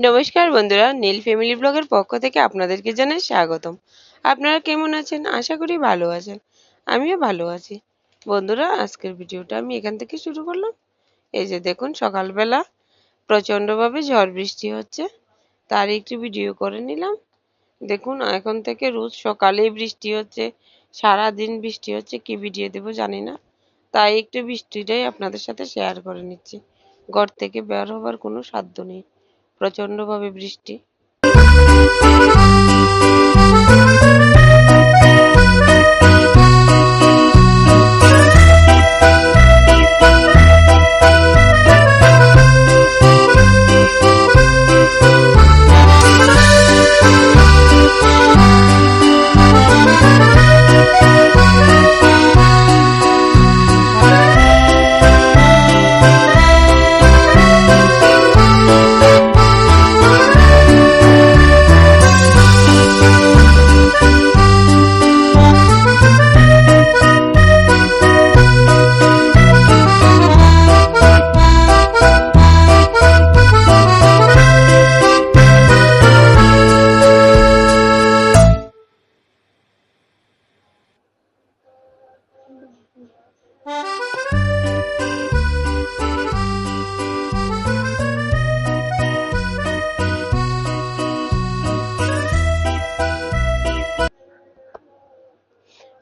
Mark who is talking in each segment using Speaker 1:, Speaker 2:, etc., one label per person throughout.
Speaker 1: নমস্কার বন্ধুরা, নীল ফ্যামিলি ব্লগের পক্ষ থেকে আপনাদেরকে জানাই স্বাগতম। আপনারা কেমন আছেন? আশা করি ভালো আছেন। আমিও ভালো আছি। বন্ধুরা, আজকের ভিডিওটা আমি এখান থেকে শুরু করলাম। এই যে দেখুন, সকালবেলা প্রচণ্ডভাবে ঝড় বৃষ্টি হচ্ছে, তার একটি ভিডিও করে নিলাম। দেখুন, এখন থেকে রোজ সকালেই বৃষ্টি হচ্ছে, সারা দিন বৃষ্টি হচ্ছে, কি ভিডিও দেব জানি না, তাই একটু বৃষ্টিটাই আপনাদের সাথে শেয়ার করে নিচ্ছি। ঘর থেকে বের হবার কোনো সাধ্য নেই, প্রচণ্ডভাবে বৃষ্টি।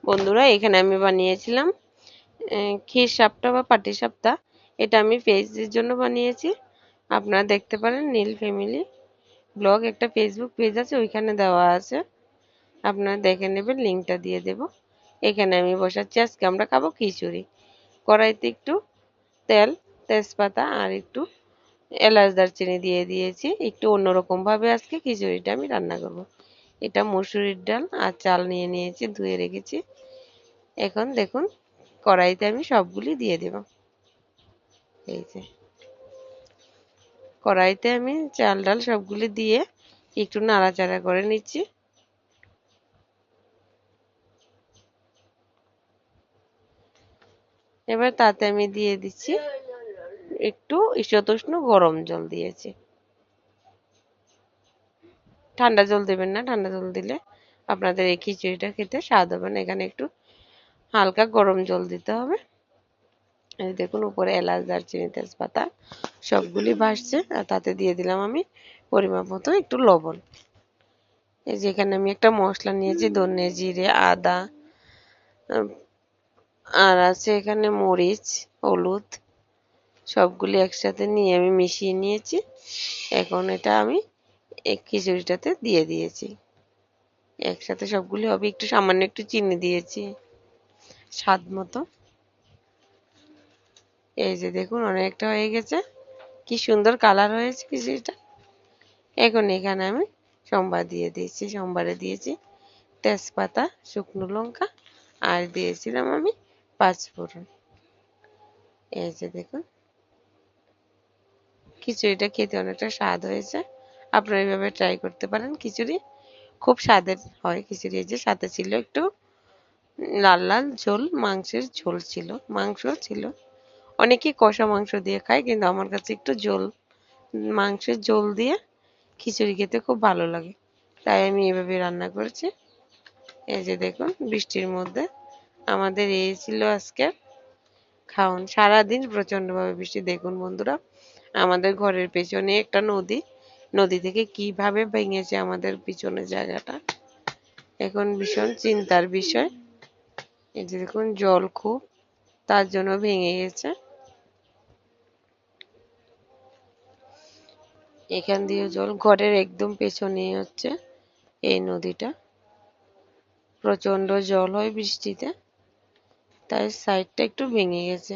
Speaker 1: বন্ধুরা, এখানে আমি বানিয়েছিলাম ক্ষীর সাপটা বা পাটি সাপটা। এটা আমি পেজের জন্য বানিয়েছি। আপনারা দেখতে পারেন, নীল ফ্যামিলি ব্লগ একটা ফেসবুক পেজ আছে, ওইখানে দেওয়া আছে, আপনারা দেখে নেবেন, লিঙ্কটা দিয়ে দেব। এখানে আমি বসাচ্ছি, আজকে আমরা খাবো খিচুড়ি। কড়াইতে একটু তেল, তেজপাতা আর একটু এলাচ দারচিনি দিয়ে দিয়েছি। একটু অন্যরকমভাবে আজকে খিচুড়িটা আমি রান্না করব। এটা মসুরির ডাল আর চাল নিয়ে নিয়েছি, ধুয়ে রেখেছি। এখন দেখুন, কড়াইতে আমি সবগুলি দিয়ে দেব। এই যে কড়াইতে আমি চাল ডাল সবগুলি দিয়ে একটু নাড়াচাড়া করে নিচ্ছি। এবার তাতে আমি দিয়ে দিচ্ছি একটু ঈষদুষ্ণ গরম জল দিয়েছি। ঠান্ডা জল দেবেন না, ঠান্ডা জল দিলে আপনাদের এই খিচুড়িটা খেতে স্বাদ হবে না। এখানে একটু হালকা গরম জল দিতে হবে। এই দেখুন, উপরে এলাচ দারচিনি তেজপাতা সবগুলি ভাসছে, আর তাতে দিয়ে দিলাম আমি পরিমাপ মতো একটু লবণ। এই যে এখানে আমি একটা মশলা নিয়েছি, ধনে জিরে আদা, আর আছে এখানে মরিচ, হলুদ, সবগুলি একসাথে নিয়ে আমি মিশিয়ে নিয়েছি। এখন এটা আমি এই খিচুড়িটাতে দিয়ে দিয়েছি। একসাথে সবগুলি হবে। একটু সামান্য একটু চিনি দিয়েছি স্বাদ মতো। এই যে দেখুন, অনেকটা হয়ে গেছে, কি সুন্দর কালার হয়েছে খিচুড়িটা। এখন এখানে আমি সম্বার দিয়ে দিয়েছি, সম্বারে দিয়েছি তেজপাতা, শুকনো লঙ্কা, আর দিয়েছিলাম আমি পাঁচফোড়ন। এই যে দেখুন, খিচুড়িটা খেতে অনেকটা স্বাদ হয়েছে। আপনারা এইভাবে ট্রাই করতে পারেন। খিচুড়ি খুব স্বাদের হয় খিচুড়ি। এই যে সাথে ছিল একটু লাল লাল ঝোল, মাংসের ঝোল ছিল, মাংস ছিল। অনেকে কষা মাংস দিয়ে খায়, কিন্তু আমার কাছে একটু ঝোল, মাংসের ঝোল দিয়ে খিচুড়ি খেতে খুব ভালো লাগে, তাই আমি এভাবে রান্না করেছি। এই যে দেখুন, বৃষ্টির মধ্যে আমাদের এই ছিল আজকে খাওন। সারাদিন প্রচণ্ডভাবে বৃষ্টি। দেখুন বন্ধুরা, আমাদের ঘরের পেছনে একটা নদী, নদী থেকে কিভাবে ভেঙেছে আমাদের পিছনের জায়গাটা, এখন ভীষণ চিন্তার বিষয়। এই যে দেখুন, জল খুব, তার জন্য ভেঙে গেছে। এখান দিয়ে জল, ঘরের একদম পেছনে হচ্ছে এই নদীটা। প্রচন্ড জল হয় বৃষ্টিতে, তাই সাইডটা একটু ভেঙে গেছে।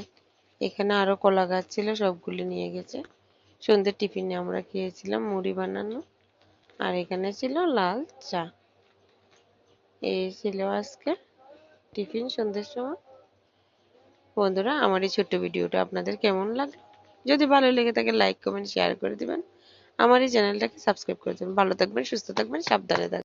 Speaker 1: এখানে আরো কলা গাছ ছিল, সবগুলি নিয়ে গেছে। সন্ধ্যের টিফিনে আমরা খেয়েছিলাম মুড়ি বানানো, আর এখানে ছিল লাল চা। এই ছিল আজকে টিফিন সন্ধ্যের সময়। বন্ধুরা, আমার এই ছোট্ট ভিডিওটা আপনাদের কেমন লাগলো? যদি ভালো লেগে থাকে লাইক কমেন্ট শেয়ার করে দিবেন। আমার এই চ্যানেলটাকে সাবস্ক্রাইব করে দেবেন। ভালো থাকবেন, সুস্থ থাকবেন, সাবধানে থাকবেন।